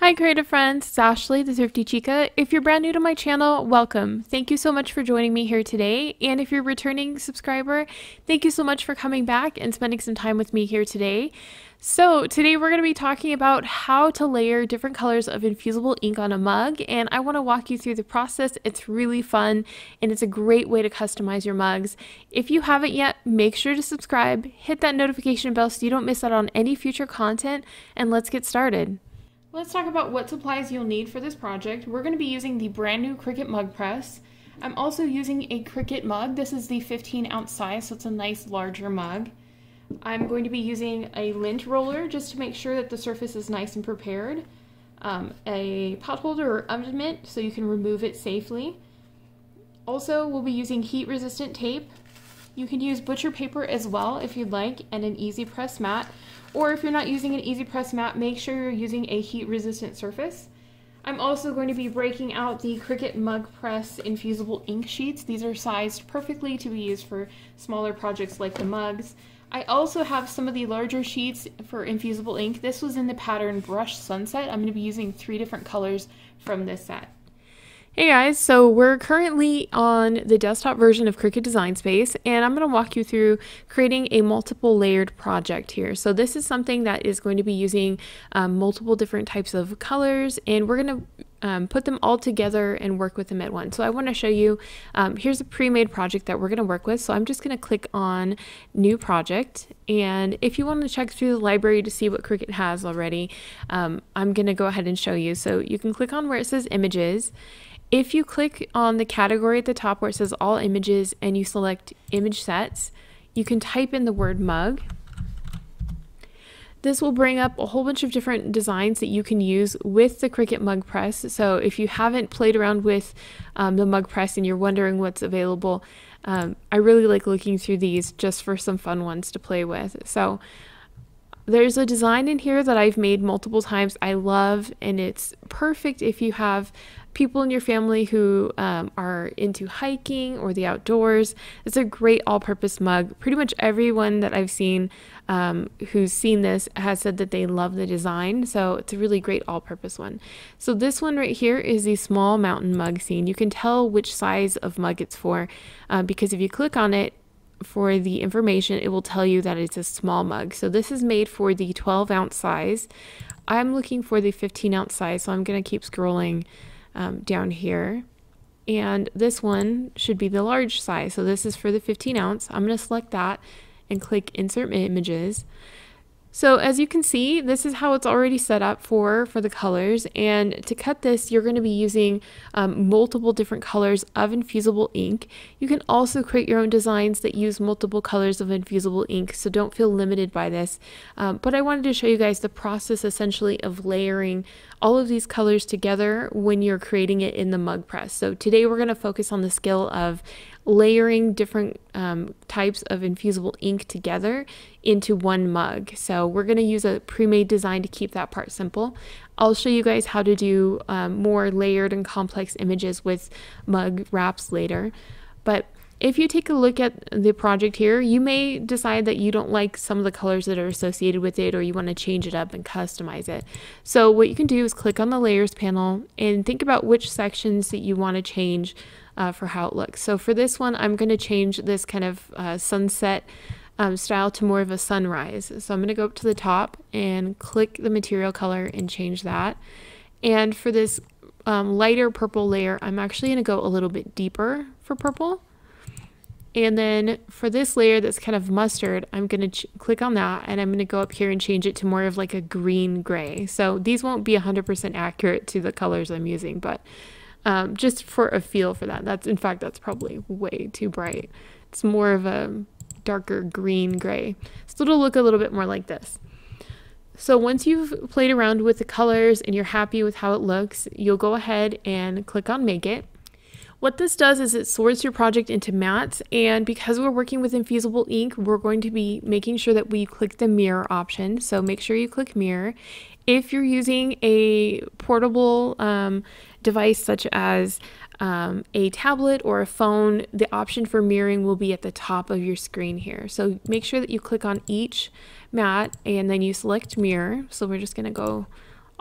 Hi creative friends, it's Ashley, the Thrifty Chica. If you're brand new to my channel, welcome. Thank you so much for joining me here today. And if you're a returning subscriber, thank you so much for coming back and spending some time with me here today. So today we're going to be talking about how to layer different colors of infusible ink on a mug, and I want to walk you through the process. It's really fun and it's a great way to customize your mugs. If you haven't yet, make sure to subscribe, hit that notification bell so you don't miss out on any future content, and let's get started. Let's talk about what supplies you'll need for this project. We're going to be using the brand new Cricut Mug Press. I'm also using a Cricut mug. This is the 15-ounce size, so it's a nice larger mug. I'm going to be using a lint roller just to make sure that the surface is nice and prepared. A pot holder or oven mitt so you can remove it safely. Also, we'll be using heat-resistant tape. You can use butcher paper as well if you'd like, and an easy press mat. Or if you're not using an easy press mat, make sure you're using a heat-resistant surface. I'm also going to be breaking out the Cricut Mug Press Infusible Ink sheets. These are sized perfectly to be used for smaller projects like the mugs. I also have some of the larger sheets for infusible ink. This was in the pattern Brush Sunset. I'm going to be using 3 different colors from this set. Hey guys, so we're currently on the desktop version of Cricut Design Space, and I'm going to walk you through creating a multiple layered project here. So this is something that is going to be using multiple different types of colors, and we're going to put them all together and work with them at once. So I want to show you, here's a pre-made project that we're going to work with. So I'm just going to click on New Project, and if you want to check through the library to see what Cricut has already, I'm going to go ahead and show you. So you can click on where it says Images. If you click on the category at the top where it says All Images and you select Image Sets, you can type in the word mug. This will bring up a whole bunch of different designs that you can use with the Cricut Mug Press. So if you haven't played around with the Mug Press and you're wondering what's available, I really like looking through these just for some fun ones to play with. So there's a design in here that I've made multiple times. I love, and it's perfect if you have people in your family who are into hiking or the outdoors. It's a great all-purpose mug. Pretty much everyone that I've seen who's seen this has said that they love the design, so it's a really great all-purpose one. So this one right here is the small mountain mug scene. You can tell which size of mug it's for because if you click on it, for the information, it will tell you that it's a small mug. So this is made for the 12-ounce size. I'm looking for the 15-ounce size, so I'm going to keep scrolling down here. And this one should be the large size. So this is for the 15-ounce. I'm going to select that and click Insert Images. So as you can see, this is how it's already set up for the colors, and to cut this you're going to be using multiple different colors of infusible ink. You can also create your own designs that use multiple colors of infusible ink, so don't feel limited by this. But I wanted to show you guys the process essentially of layering all of these colors together when you're creating it in the mug press. So today we're going to focus on the skill of layering different types of infusible ink together into one mug. So we're going to use a pre-made design to keep that part simple. I'll show you guys how to do more layered and complex images with mug wraps later. But if you take a look at the project here, you may decide that you don't like some of the colors that are associated with it, or you want to change it up and customize it. So what you can do is click on the layers panel and think about which sections that you want to change for how it looks. So for this one, I'm going to change this kind of sunset style to more of a sunrise. So I'm going to go up to the top and click the material color and change that. And for this lighter purple layer, I'm actually going to go a little bit deeper for purple. And then for this layer that's kind of mustard, I'm going to click on that, and I'm going to go up here and change it to more of like a green gray. So these won't be 100% accurate to the colors I'm using, but just for a feel for that. In fact, that's probably way too bright. It's more of a darker green gray. So it'll look a little bit more like this. So once you've played around with the colors and you're happy with how it looks, you'll go ahead and click on Make It. What this does is it sorts your project into mats, and because we're working with infusible ink, we're going to be making sure that we click the mirror option. So make sure you click mirror. If you're using a portable device such as a tablet or a phone, the option for mirroring will be at the top of your screen here. So make sure that you click on each mat and then you select mirror. So we're just going to go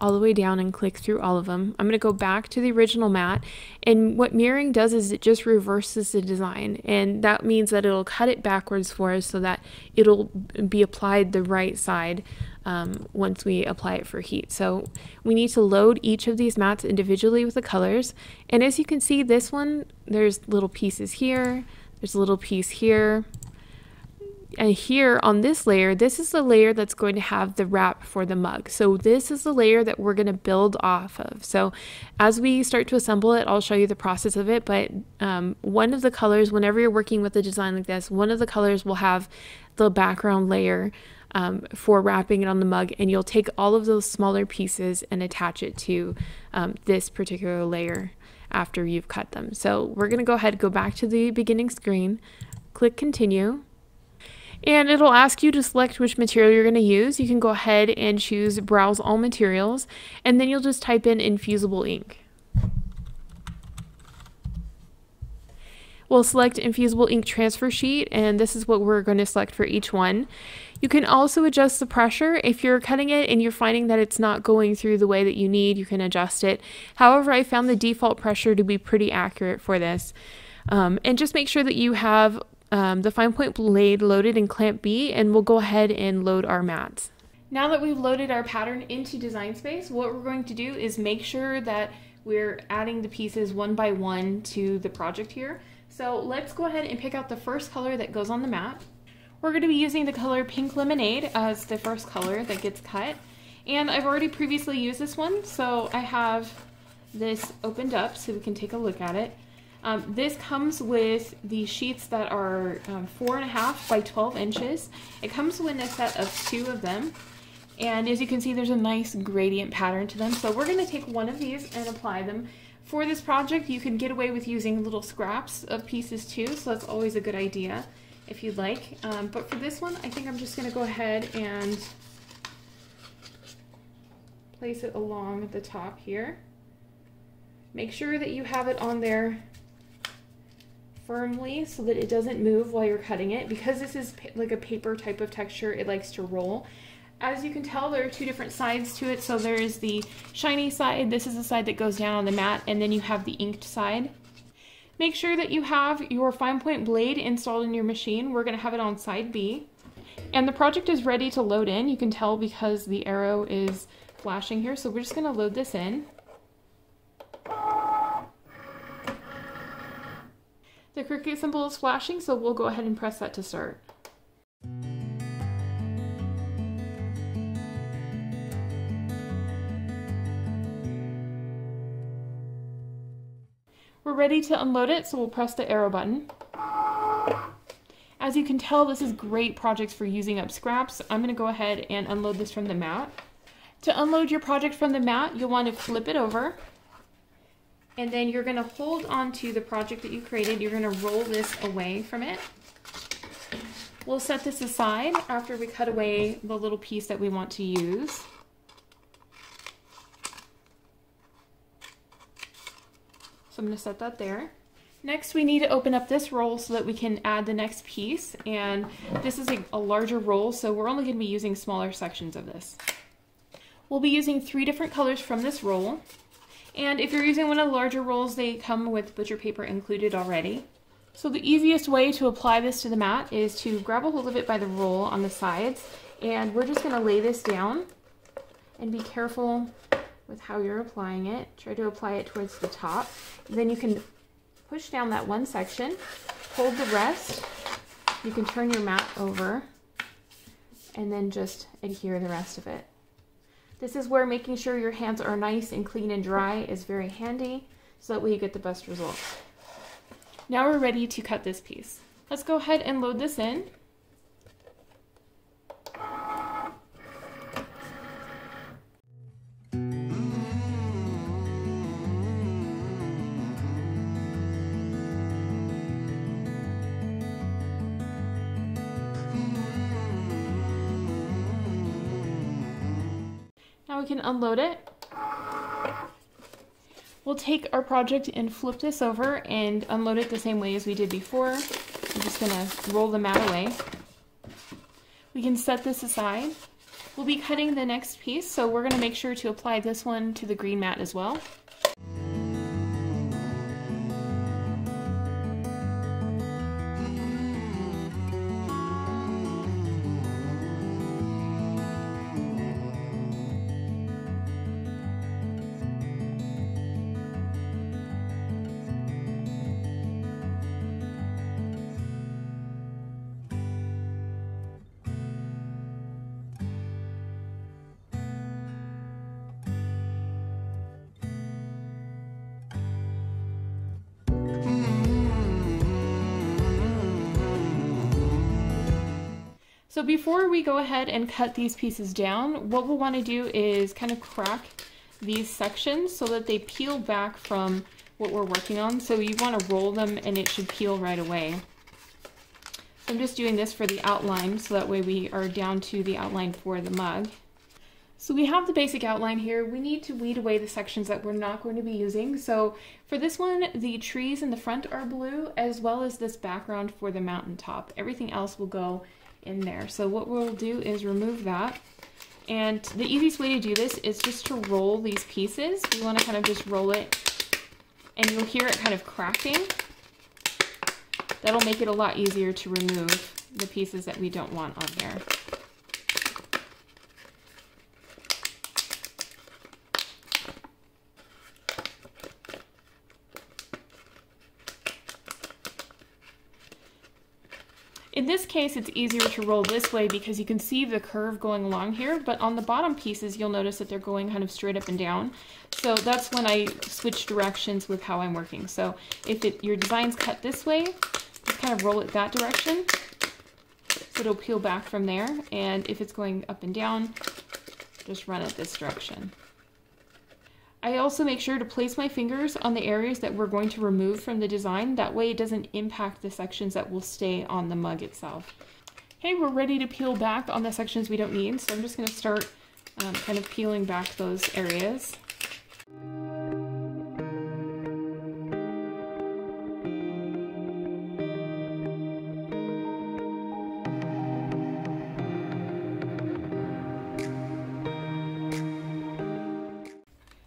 all the way down and click through all of them. I'm going to go back to the original mat, and what mirroring does is it just reverses the design, and that means that it'll cut it backwards for us so that it'll be applied the right side once we apply it for heat. So we need to load each of these mats individually with the colors, and as you can see, this one, there's little pieces here, there's a little piece here, and here on this layer, this is the layer that's going to have the wrap for the mug. So this is the layer that we're going to build off of. So as we start to assemble it, I'll show you the process of it, but one of the colors, whenever you're working with a design like this, one of the colors will have the background layer for wrapping it on the mug, and you'll take all of those smaller pieces and attach it to this particular layer after you've cut them. So we're going to go ahead, go back to the beginning screen, click continue, and it'll ask you to select which material you're going to use. You can go ahead and choose browse all materials, and then you'll just type in Infusible Ink. We'll select Infusible Ink Transfer Sheet, and this is what we're going to select for each one. You can also adjust the pressure. If you're cutting it and you're finding that it's not going through the way that you need, you can adjust it. However, I found the default pressure to be pretty accurate for this. And just make sure that you have the fine point blade loaded in clamp B, and we'll go ahead and load our mats. Now that we've loaded our pattern into Design Space, what we're going to do is make sure that we're adding the pieces one by one to the project here. So let's go ahead and pick out the first color that goes on the mat. We're going to be using the color Pink Lemonade as the first color that gets cut. And I've already previously used this one, so I have this opened up so we can take a look at it. This comes with the sheets that are 4.5 by 12 inches. It comes in a set of 2 of them. And as you can see, there's a nice gradient pattern to them. So we're going to take one of these and apply them. For this project, you can get away with using little scraps of pieces too, so that's always a good idea if you'd like. But for this one, I think I'm just going to go ahead and place it along the top here. Make sure that you have it on there firmly so that it doesn't move while you're cutting it. Because this is like a paper type of texture, it likes to roll. As you can tell, there are 2 different sides to it. So there is the shiny side, this is the side that goes down on the mat, and then you have the inked side. Make sure that you have your fine point blade installed in your machine. We're going to have it on side B. And the project is ready to load in. You can tell because the arrow is flashing here. So we're just going to load this in. The Cricut symbol is flashing, so we'll go ahead and press that to start. We're ready to unload it, so we'll press the arrow button. As you can tell, this is great projects for using up scraps. I'm going to go ahead and unload this from the mat. To unload your project from the mat, you'll want to flip it over. And then you're going to hold on to the project that you created. You're going to roll this away from it. We'll set this aside after we cut away the little piece that we want to use. So I'm going to set that there. Next, we need to open up this roll so that we can add the next piece. And this is a larger roll, so we're only going to be using smaller sections of this. We'll be using 3 different colors from this roll. And if you're using one of the larger rolls, they come with butcher paper included already. So the easiest way to apply this to the mat is to grab a hold of it by the roll on the sides, and we're just going to lay this down and be careful with how you're applying it. Try to apply it towards the top. And then you can push down that one section, hold the rest. You can turn your mat over and then just adhere the rest of it. This is where making sure your hands are nice and clean and dry is very handy, so that way you get the best results. Now we're ready to cut this piece. Let's go ahead and load this in. Now we can unload it. We'll take our project and flip this over and unload it the same way as we did before. I'm just going to roll the mat away. We can set this aside. we'll be cutting the next piece, so we're going to make sure to apply this one to the green mat as well. So before we go ahead and cut these pieces down, what we'll want to do is kind of crack these sections so that they peel back from what we're working on. So you want to roll them and it should peel right away. So I'm just doing this for the outline so that way we are down to the outline for the mug. So we have the basic outline here. We need to weed away the sections that we're not going to be using. So for this one, the trees in the front are blue, as well as this background for the mountaintop. Everything else will go in there. So what we'll do is remove that. And the easiest way to do this is just to roll these pieces. We want to kind of just roll it, and you'll hear it kind of cracking. That'll make it a lot easier to remove the pieces that we don't want on here. In this case, it's easier to roll this way because you can see the curve going along here, but on the bottom pieces, you'll notice that they're going kind of straight up and down. So that's when I switch directions with how I'm working. So if your design's cut this way, just kind of roll it that direction, so it'll peel back from there. And if it's going up and down, just run it this direction. I also make sure to place my fingers on the areas that we're going to remove from the design. That way it doesn't impact the sections that will stay on the mug itself. Okay, we're ready to peel back on the sections we don't need. So I'm just going to start kind of peeling back those areas.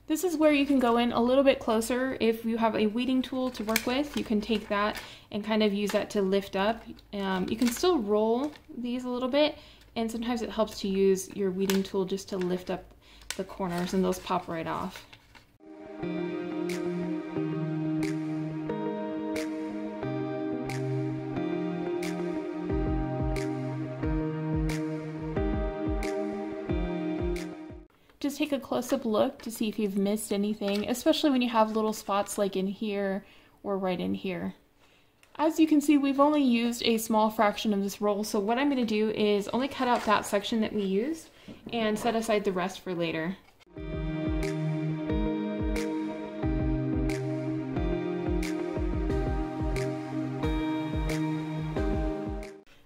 This is where you can go in a little bit closer. If you have a weeding tool to work with, you can take that and kind of use that to lift up. You can still roll these a little bit, and sometimes it helps to use your weeding tool just to lift up the corners, and those pop right off. Just take a close-up look to see if you've missed anything, especially when you have little spots like in here or right in here. As you can see, we've only used a small fraction of this roll, so what I'm going to do is only cut out that section that we used and set aside the rest for later.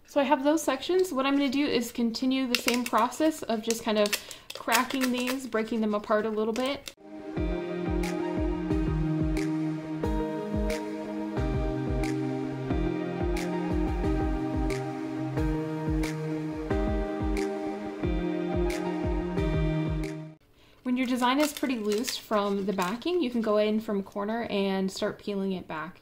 So I have those sections. What I'm going to do is continue the same process of just kind of cracking these, breaking them apart a little bit. When your design is pretty loose from the backing, you can go in from a corner and start peeling it back.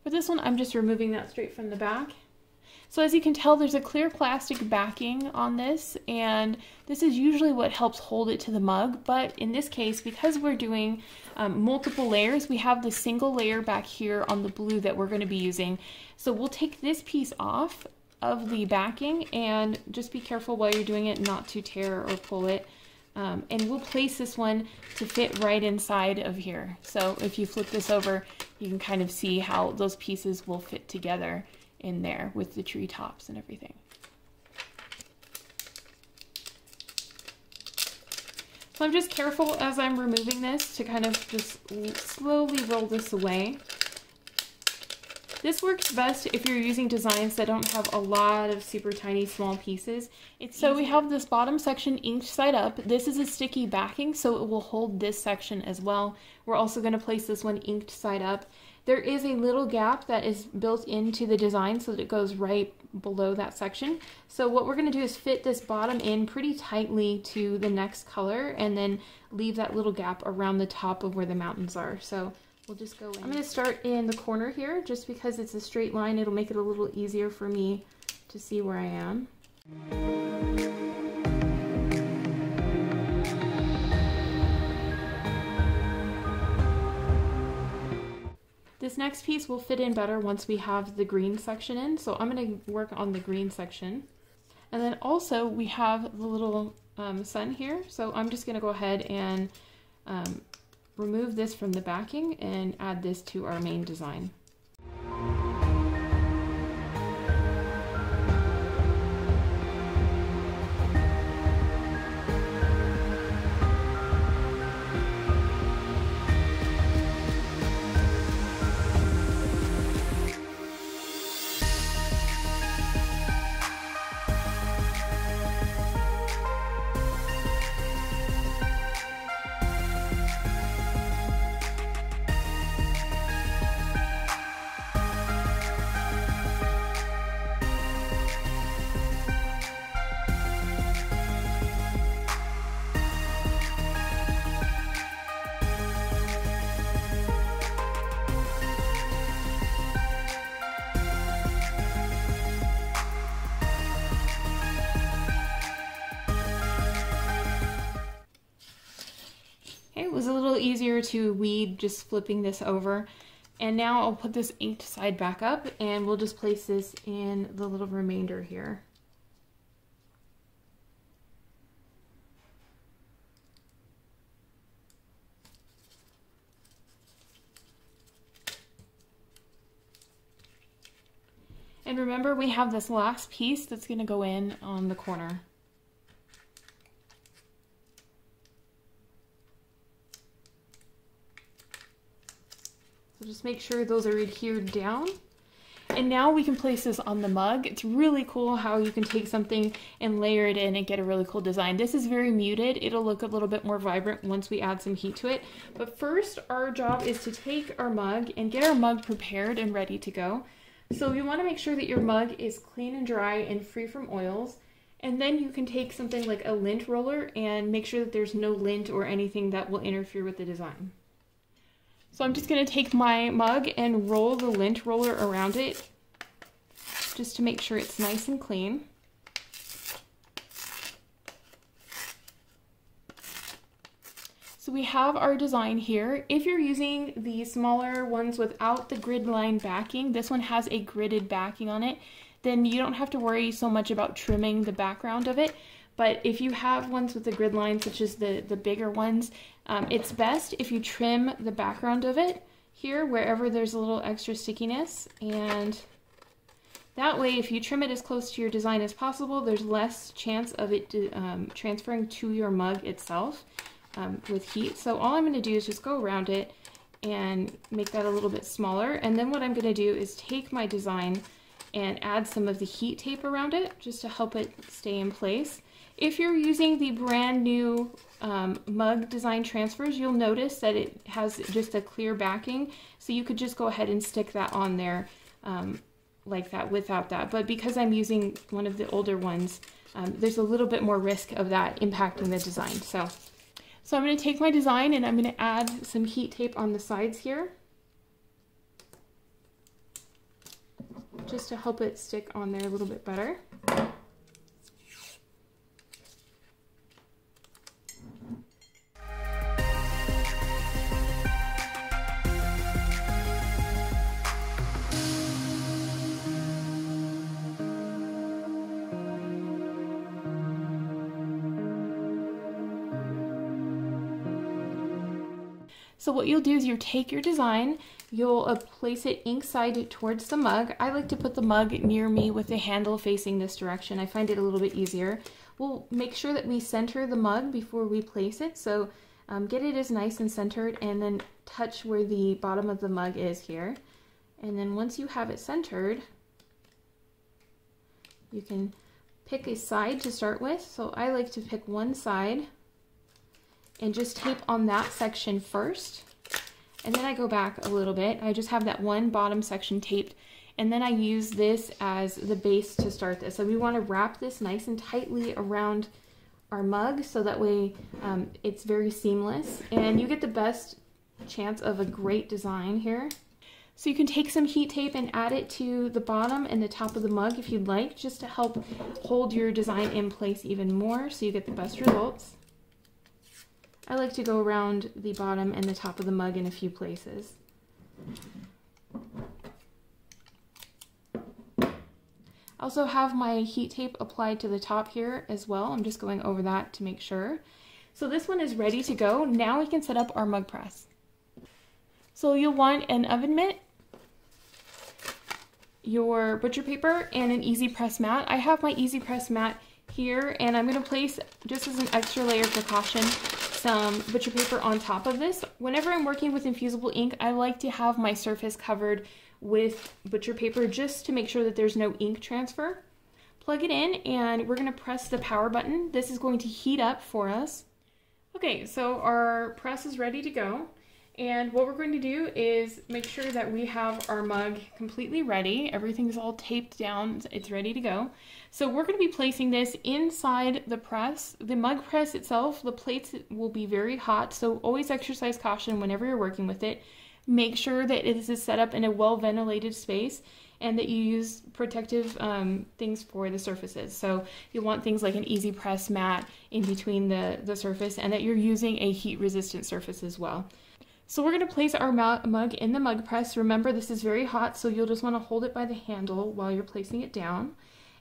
For this one, I'm just removing that straight from the back. So as you can tell, there's a clear plastic backing on this, and this is usually what helps hold it to the mug, but in this case, because we're doing multiple layers, we have the single layer back here on the blue that we're going to be using. So we'll take this piece off of the backing, and just be careful while you're doing it not to tear or pull it. And we'll place this one to fit right inside of here. So if you flip this over, you can kind of see how those pieces will fit together in there with the tree tops and everything. So I'm just careful as I'm removing this to kind of just slowly roll this away. This works best if you're using designs that don't have a lot of super tiny small pieces. So we have this bottom section inked side up. This is a sticky backing, so it will hold this section as well. We're also going to place this one inked side up. There is a little gap that is built into the design so that it goes right below that section. So what we're going to do is fit this bottom in pretty tightly to the next color and then leave that little gap around the top of where the mountains are. So we'll just go in. I'm going to start in the corner here just because it's a straight line. It'll make it a little easier for me to see where I am. This next piece will fit in better once we have the green section in, so I'm going to work on the green section. And then also we have the little sun here, so I'm just going to go ahead and remove this from the backing and add this to our main design. It was a little easier to weed just flipping this over. And now I'll put this inked side back up and we'll just place this in the little remainder here. And remember, we have this last piece that's going to go in on the corner. So just make sure those are adhered down. And now we can place this on the mug. It's really cool how you can take something and layer it in and get a really cool design. This is very muted. It'll look a little bit more vibrant once we add some heat to it. But first, our job is to take our mug and get our mug prepared and ready to go. So you want to make sure that your mug is clean and dry and free from oils. And then you can take something like a lint roller and make sure that there's no lint or anything that will interfere with the design. So I'm just going to take my mug and roll the lint roller around it just to make sure it's nice and clean. So we have our design here. If you're using the smaller ones without the grid line backing, this one has a gridded backing on it, then you don't have to worry so much about trimming the background of it. But if you have ones with the grid line, such as the bigger ones, it's best if you trim the background of it here, wherever there's a little extra stickiness. And that way, if you trim it as close to your design as possible, there's less chance of it transferring to your mug itself with heat. So all I'm going to do is just go around it and make that a little bit smaller. And then what I'm going to do is take my design and add some of the heat tape around it just to help it stay in place. If you're using the brand new mug design transfers, you'll notice that it has just a clear backing, so you could just go ahead and stick that on there like that without that. But because I'm using one of the older ones, there's a little bit more risk of that impacting the design. So I'm going to take my design and I'm going to add some heat tape on the sides here, just to help it stick on there a little bit better. So what you'll do is you'll take your design, you'll place it ink side towards the mug. I like to put the mug near me with the handle facing this direction. I find it a little bit easier. We'll make sure that we center the mug before we place it. So get it as nice and centered, and then touch where the bottom of the mug is here. And then once you have it centered, you can pick a side to start with. So I like to pick one side and just tape on that section first. And then I go back a little bit. I just have that one bottom section taped. And then I use this as the base to start this. So we want to wrap this nice and tightly around our mug so that way it's very seamless. And you get the best chance of a great design here. So you can take some heat tape and add it to the bottom and the top of the mug if you'd like, just to help hold your design in place even more so you get the best results. I like to go around the bottom and the top of the mug in a few places. I also have my heat tape applied to the top here as well. I'm just going over that to make sure. So this one is ready to go. Now we can set up our mug press. So you'll want an oven mitt, your butcher paper, and an easy press mat. I have my easy press mat here, and I'm going to place, just as an extra layer of precaution, some butcher paper on top of this. Whenever I'm working with infusible ink, I like to have my surface covered with butcher paper just to make sure that there's no ink transfer. Plug it in, and we're going to press the power button. This is going to heat up for us. Okay, so our press is ready to go. And what we're going to do is make sure that we have our mug completely ready. Everything's all taped down. It's ready to go. So we're going to be placing this inside the press. The mug press itself, the plates will be very hot, so always exercise caution whenever you're working with it. Make sure that it is set up in a well-ventilated space and that you use protective things for the surfaces. So you want things like an easy press mat in between the surface, and that you're using a heat-resistant surface as well. So we're going to place our mug in the mug press. Remember, this is very hot, so you'll just want to hold it by the handle while you're placing it down.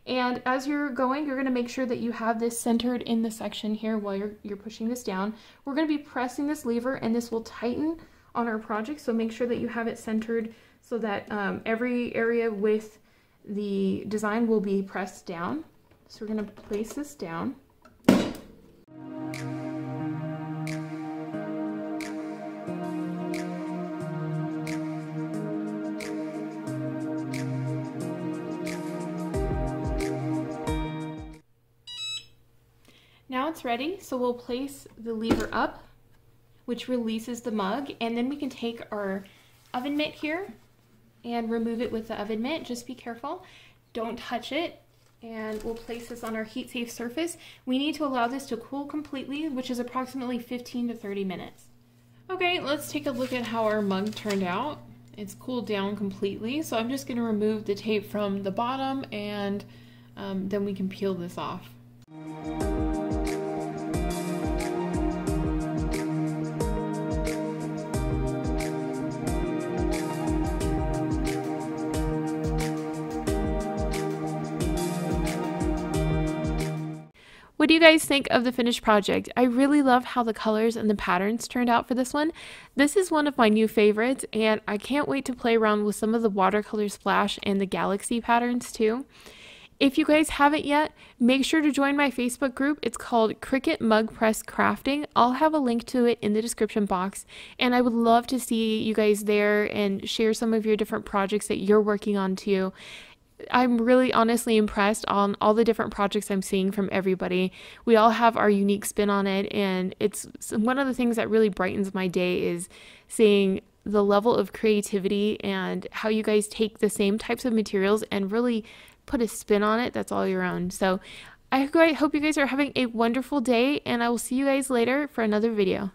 And as you're going, you're going to make sure that you have this centered in the section here while you're pushing this down. We're going to be pressing this lever, and this will tighten on our project, so make sure that you have it centered so that every area with the design will be pressed down. So we're going to place this down. Now it's ready, so we'll place the lever up, which releases the mug, and then we can take our oven mitt here and remove it with the oven mitt. Just be careful, don't touch it, and we'll place this on our heat safe surface. We need to allow this to cool completely, which is approximately 15 to 30 minutes. Okay, let's take a look at how our mug turned out. It's cooled down completely, so I'm just going to remove the tape from the bottom, and then we can peel this off. What do you guys think of the finished project? I really love how the colors and the patterns turned out for this one. This is one of my new favorites, and I can't wait to play around with some of the watercolor splash and the galaxy patterns too. If you guys haven't yet, make sure to join my Facebook group. It's called Cricut Mug Press Crafting. I'll have a link to it in the description box, and I would love to see you guys there and share some of your different projects that you're working on too. I'm really honestly impressed on all the different projects I'm seeing from everybody. We all have our unique spin on it, and it's one of the things that really brightens my day is seeing the level of creativity and how you guys take the same types of materials and really put a spin on it that's all your own. So I hope you guys are having a wonderful day, and I will see you guys later for another video.